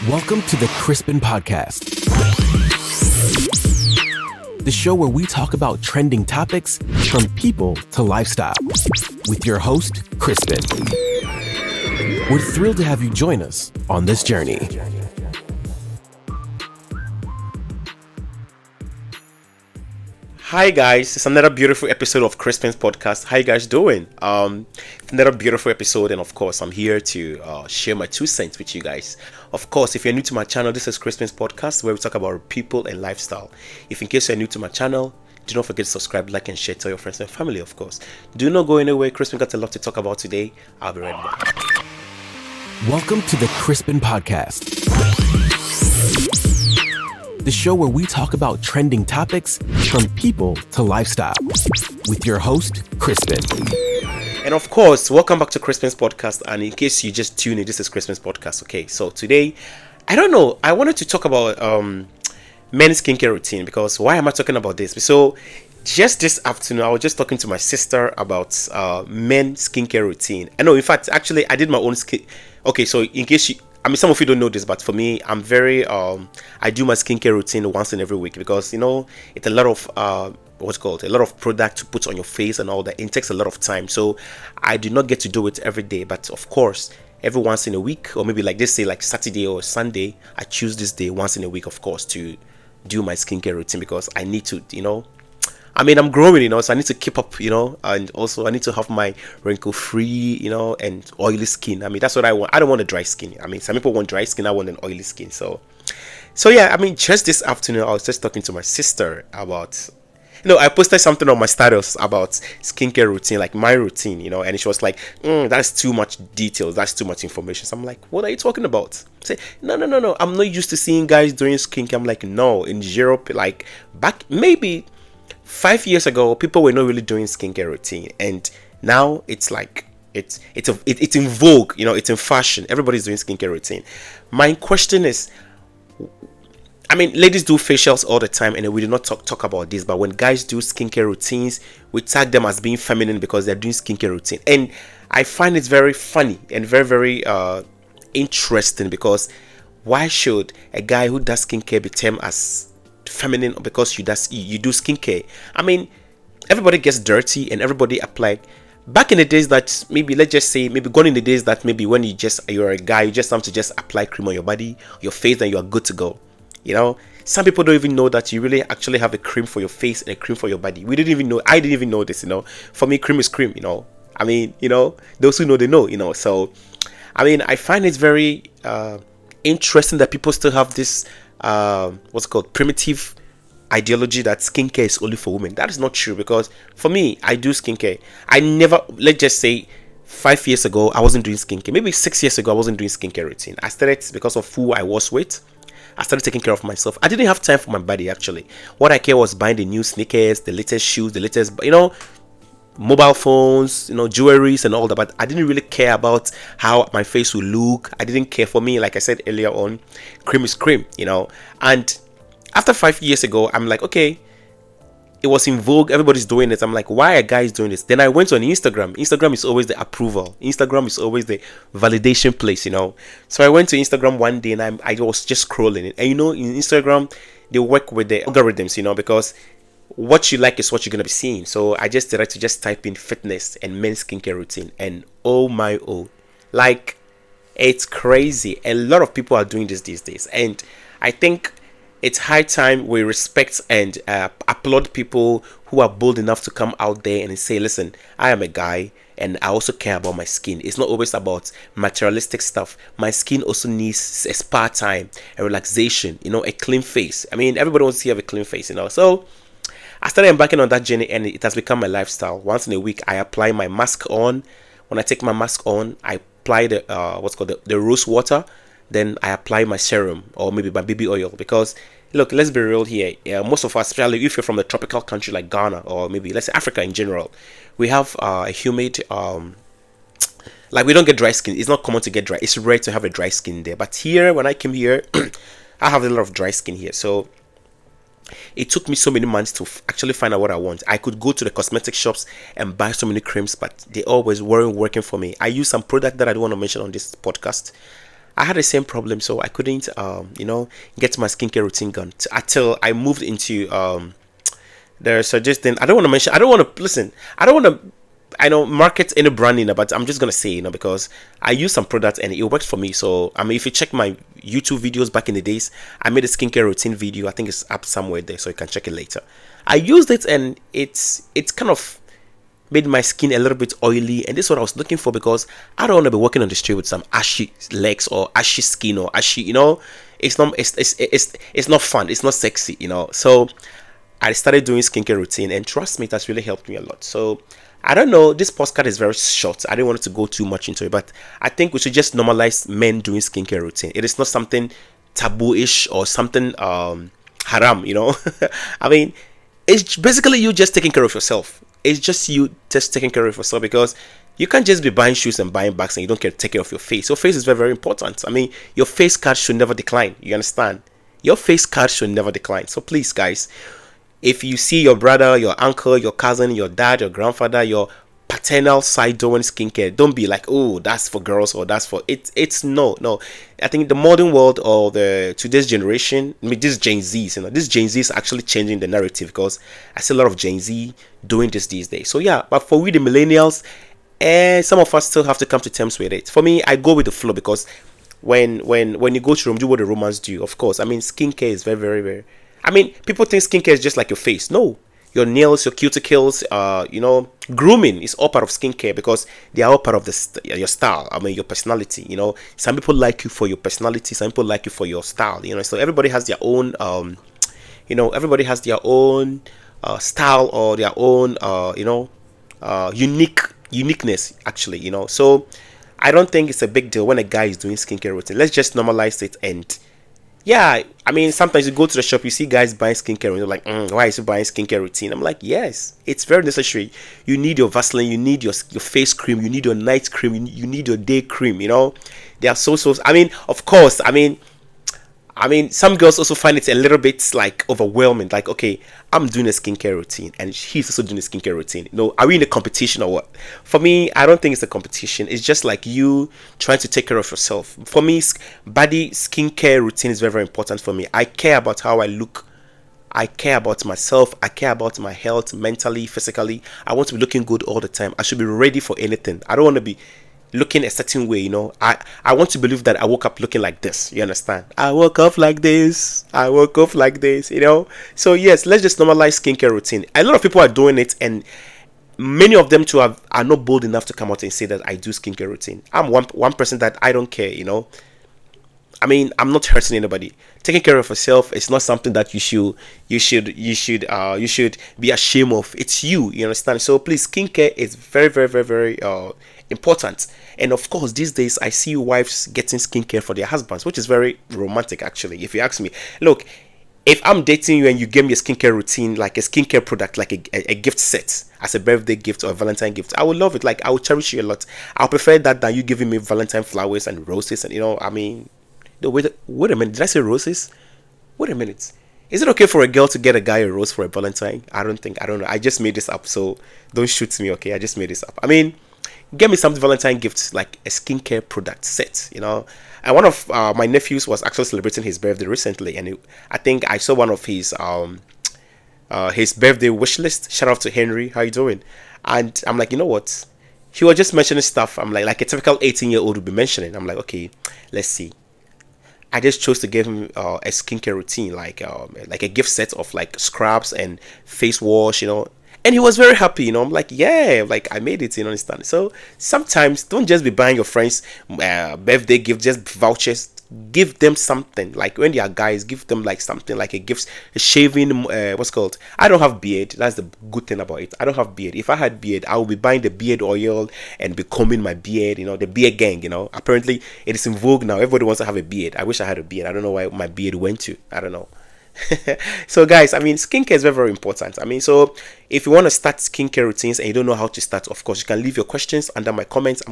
Welcome to the Crispin Podcast, the show where we talk about trending topics from people to lifestyle with your host, Crispin. We're thrilled to have you join us on this journey. Hi guys, it's another beautiful episode of Crispin's podcast. How you guys doing? Another beautiful episode, and of course, I'm here to share my 2 cents with you guys. Of course, if you're new to my channel, this is Crispin's podcast where we talk about people and lifestyle. If in case you're new to my channel, do not forget to subscribe, like, and share. Tell your friends and family, of course. Do not go anywhere. Crispin got a lot to talk about today. I'll be right back. Welcome to the Crispin Podcast, the show where we talk about trending topics from people to lifestyle with your host, Crispin. And of course, welcome back to Crispin's podcast. And in case you just tuned in, this is Crispin's podcast. Okay, so today, I don't know, I wanted to talk about men's skincare routine, because why am I talking about this? So just this afternoon, I was just talking to my sister about men's skincare routine. I know, in fact, actually, I did my own skin. Okay, so in case you, I mean, some of you don't know this, but for me, I'm very, I do my skincare routine once in every week, because, you know, it's a lot of, a lot of product to put on your face and all that. It takes a lot of time. So I do not get to do it every day, but of course, every once in a week, or maybe like they say like Saturday or Sunday, I choose this day once in a week, of course, to do my skincare routine, because I need to, you know, I mean, I'm growing, you know, so I need to keep up, you know, and also I need to have my wrinkle-free, you know, and oily skin. I mean, that's what I want. I don't want a dry skin. I mean, some people want dry skin. I want an oily skin. So yeah, I mean, just this afternoon, I was just talking to my sister about, you know, I posted something on my status about skincare routine, like my routine, you know, and she was like, that's too much details. That's too much information. So I'm like, what are you talking about? I say, no. I'm not used to seeing guys doing skincare. I'm like, no, in Europe, like back maybe 5 years ago, people were not really doing skincare routine, and now it's like it's in vogue, you know, it's in fashion. Everybody's doing skincare routine. My question is, I mean, ladies do facials all the time, and we do not talk about this, but when guys do skincare routines, we tag them as being feminine because they're doing skincare routine, and I find it very funny and very interesting, because why should a guy who does skincare be termed as feminine because you do skincare? I mean, everybody gets dirty and everybody apply. Back in the days that maybe, let's just say, maybe gone in the days that maybe when you're a guy, you just have to just apply cream on your body, your face, and you are good to go. You know, some people don't even know that you really actually have a cream for your face and a cream for your body. We didn't even know. I didn't even know this. You know, for me, cream is cream. You know, I mean, you know, those who know, they know. You know, so I mean, I find it very interesting that people still have this primitive ideology that skincare is only for women. That is not true, because for me, I do skincare. I never, let's just say 5 years ago, I wasn't doing skincare. Maybe 6 years ago, I wasn't doing skincare routine. I started because of who I was with. I started taking care of myself. I didn't have time for my body, actually. What I care was buying the new sneakers, the latest shoes, the latest, you know, mobile phones, you know, jewelries and all that, but I didn't really care about how my face would look. I didn't care. For me, like I said earlier on, cream is cream, you know. And after 5 years ago, I'm like, okay, it was in vogue, everybody's doing it. I'm like, why are guys doing this? Then I went on Instagram. Instagram is always the approval. Instagram is always the validation place, you know. So I went to Instagram one day, and I was just scrolling it. And you know, in Instagram, they work with the algorithms, you know, because what you like is what you're going to be seeing. So I just decided to just type in fitness and men's skincare routine, and like, it's crazy. A lot of people are doing this these days, and I think it's high time we respect and applaud people who are bold enough to come out there and say, listen, I am a guy and I also care about my skin. It's not always about materialistic stuff. My skin also needs a spa time, a relaxation, you know, a clean face. I mean, everybody wants to have a clean face, you know. So I started embarking on that journey, and it has become my lifestyle. Once in a week, I apply my mask on. When I take my mask on, I apply the rose water. Then I apply my serum, or maybe my baby oil, because look, let's be real here. Most of us, especially if you're from a tropical country like Ghana, or maybe let's say Africa in general, we have a humid, like we don't get dry skin. It's not common to get dry. It's rare to have a dry skin there. But here, when I came here, I have a lot of dry skin here. So it took me so many months to actually find out what I want. I could go to the cosmetic shops and buy so many creams, but they always weren't working for me. I use some product that I don't want to mention on this podcast. I had the same problem, so I couldn't, get my skincare routine done until I moved into they're suggesting. I don't want to mention. I don't want to listen. I don't want to. I know market any branding, but I'm just gonna say, because I use some products and it works for me. So I mean, if you check my YouTube videos back in the days, I made a skincare routine video. I think it's up somewhere there, so you can check it later. I used it and it's kind of made my skin a little bit oily, and this is what I was looking for because I don't want to be walking on the street with some ashy legs or ashy skin or ashy. It's not fun. It's not sexy. So I started doing skincare routine, and trust me, that's really helped me a lot. So I don't know, this postcard is very short. I didn't want it to go too much into it, but I think we should just normalize men doing skincare routine. It is not something taboo-ish or something haram. I mean, it's basically you just taking care of yourself. It's just you just taking care of yourself, because you can't just be buying shoes and buying bags and you don't take care of your face. Your face is very, very important. I mean, your face card should never decline. You understand? Your face card should never decline. So please, guys, if you see your brother, your uncle, your cousin, your dad, your grandfather, your paternal side doing skincare, don't be like, oh, that's for girls or that's for it. It's no. I think the modern world or the today's generation, I mean, this Gen Zs, this Gen Z is actually changing the narrative, because I see a lot of Gen Z doing this these days. So yeah, but for we the millennials, some of us still have to come to terms with it. For me, I go with the flow, because when you go to Rome, do what the Romans do. Of course, I mean, skincare is very, very, very. I mean, people think skincare is just like your face. No, your nails, your cuticles, grooming is all part of skincare, because they are all part of your style. I mean, your personality. Some people like you for your personality. Some people like you for your style. So everybody has their own. Everybody has their own style or their own. Uniqueness. Actually, So I don't think it's a big deal when a guy is doing skincare routine. Let's just normalize it. And yeah, I mean, sometimes you go to the shop, you see guys buying skincare, and you're like, why is he buying skincare routine? I'm like, yes, it's very necessary. You need your Vaseline, you need your face cream, you need your night cream, you need your day cream. They are so. I mean, of course, I mean, some girls also find it a little bit like overwhelming. Like, okay, I'm doing a skincare routine, and he's also doing a skincare routine. Are we in a competition or what? For me, I don't think it's a competition. It's just like you trying to take care of yourself. For me, body skincare routine is very, very important for me. I care about how I look. I care about myself. I care about my health, mentally, physically. I want to be looking good all the time. I should be ready for anything. I don't want to be looking a certain way. I want to believe that I woke up looking like this. You understand? I woke up like this. So yes, let's just normalize skincare routine. A lot of people are doing it, and many of them too are not bold enough to come out and say that I do skincare routine. I'm one person that I don't care. I mean, I'm not hurting anybody. Taking care of yourself is not something that you should be ashamed of. It's you. You understand? So please, skincare is very, very, very, very important. And of course, these days I see wives getting skincare for their husbands, which is very romantic, actually. If you ask me, look, if I'm dating you and you give me a skincare routine, like a skincare product, like a gift set as a birthday gift or a Valentine gift, I would love it. Like, I would cherish you a lot. I'll prefer that than you giving me Valentine flowers and roses. And I mean, no, wait a minute. Did I say roses? Wait a minute. Is it okay for a girl to get a guy a rose for a Valentine? I don't know. I just made this up, so don't shoot me, okay? I just made this up. I mean, get me some Valentine gifts, like a skincare product set, And one of my nephews was actually celebrating his birthday recently, and I think I saw one of his birthday wish list. Shout out to Henry, how you doing? And I'm like, you know what? He was just mentioning stuff. I'm like a typical 18-year-old would be mentioning. I'm like, okay, let's see. I just chose to give him a skincare routine, like a gift set of like scrubs and face wash, And he was very happy, I'm like, yeah, like I made it, understand? So sometimes don't just be buying your friends birthday gift, just vouchers. Give them something. Like when they are guys, give them like something like a gift, a shaving, what's called. I don't have beard. That's the good thing about it. I don't have beard. If I had beard, I would be buying the beard oil and be combing my beard. The beard gang. Apparently it is in vogue now. Everybody wants to have a beard. I wish I had a beard. I don't know why my beard went to. I don't know. So guys, I mean, skincare is very, very important. I mean, so if you want to start skincare routines and you don't know how to start, of course you can leave your questions under my comments.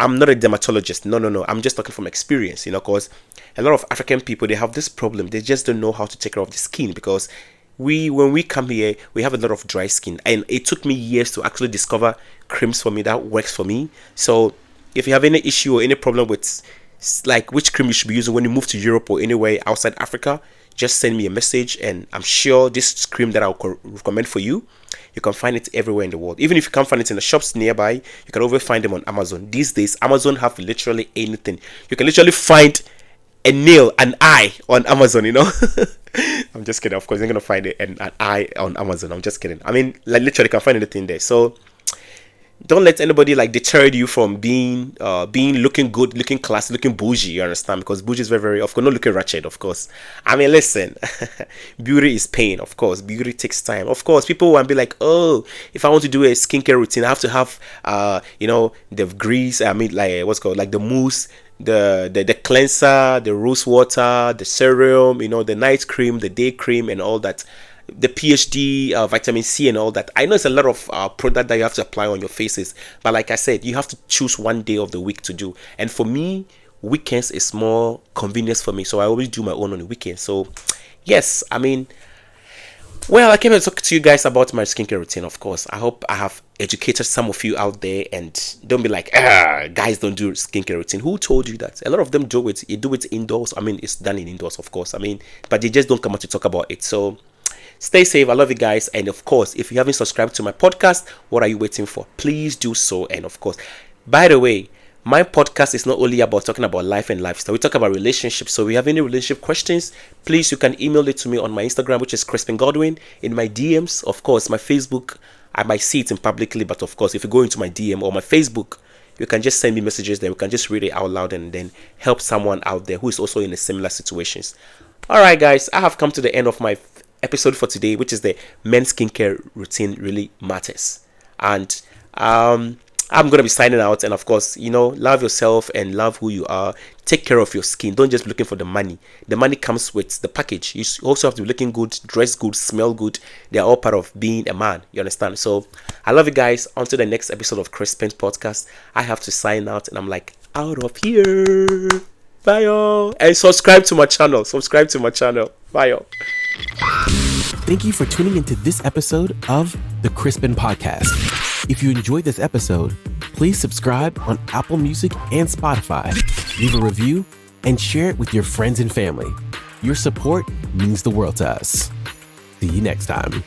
I'm not a dermatologist. No. I'm just talking from experience, because a lot of African people, they have this problem. They just don't know how to take care of the skin, because when we come here, we have a lot of dry skin, and it took me years to actually discover creams for me that works for me. So if you have any issue or any problem with like which cream you should be using when you move to Europe or anywhere outside Africa, just send me a message, and I'm sure this cream that I'll recommend for you, you can find it everywhere in the world. Even if you can't find it in the shops nearby, you can always find them on Amazon. These days, Amazon have literally anything. You can literally find a nail, an eye on Amazon, I'm just kidding. Of course, you're gonna find it an eye on Amazon. I'm just kidding. I mean, like literally, you can find anything there. So don't let anybody like deter you from being looking good, looking classy, looking bougie. You understand? Because bougie is very, very, of course, not looking ratchet. Of course, I mean, listen, beauty is pain. Of course, beauty takes time. Of course, people will be like, oh, if I want to do a skincare routine, I have to have the grease. I mean, like what's called like the mousse, the cleanser, the rose water, the serum, the night cream, the day cream, and all that, the PhD, vitamin C, and all that. I know it's a lot of product that you have to apply on your faces, but like I said, you have to choose one day of the week to do. And for me, weekends is more convenience for me, so I always do my own on the weekend. So yes, I mean, well, I came to talk to you guys about my skincare routine. Of course, I hope I have educated some of you out there, and don't be like, guys don't do skincare routine. Who told you that? A lot of them do it. You do it indoors. I mean, it's done in indoors, of course. I mean, but they just don't come out to talk about it. So stay safe. I love you guys. And of course, if you haven't subscribed to my podcast, what are you waiting for? Please do so. And of course, by the way, my podcast is not only about talking about life and lifestyle. We talk about relationships. So if you have any relationship questions, please, you can email it to me on my Instagram, which is Crispin Godwin. In my DMs, of course, my Facebook, I might see it in publicly, but of course, if you go into my DM or my Facebook, you can just send me messages there. We can just read it out loud and then help someone out there who is also in a similar situations. All right, guys, I have come to the end of my episode for today, which is the men's skincare routine really matters. And I'm gonna be signing out. And of course, love yourself and love who you are. Take care of your skin. Don't just be looking for the money. The money comes with the package. You also have to be looking good, dress good, smell good. They are all part of being a man. You understand? So I love you guys. Until the next episode of Crispin's podcast, I have to sign out, and I'm like out of here. Bye y'all. And subscribe to my channel. Bye y'all. Thank you for tuning into this episode of the Crispin Podcast. If you enjoyed this episode, please subscribe on Apple Music and Spotify, leave a review, and share it with your friends and family. Your support means the world to us. See you next time.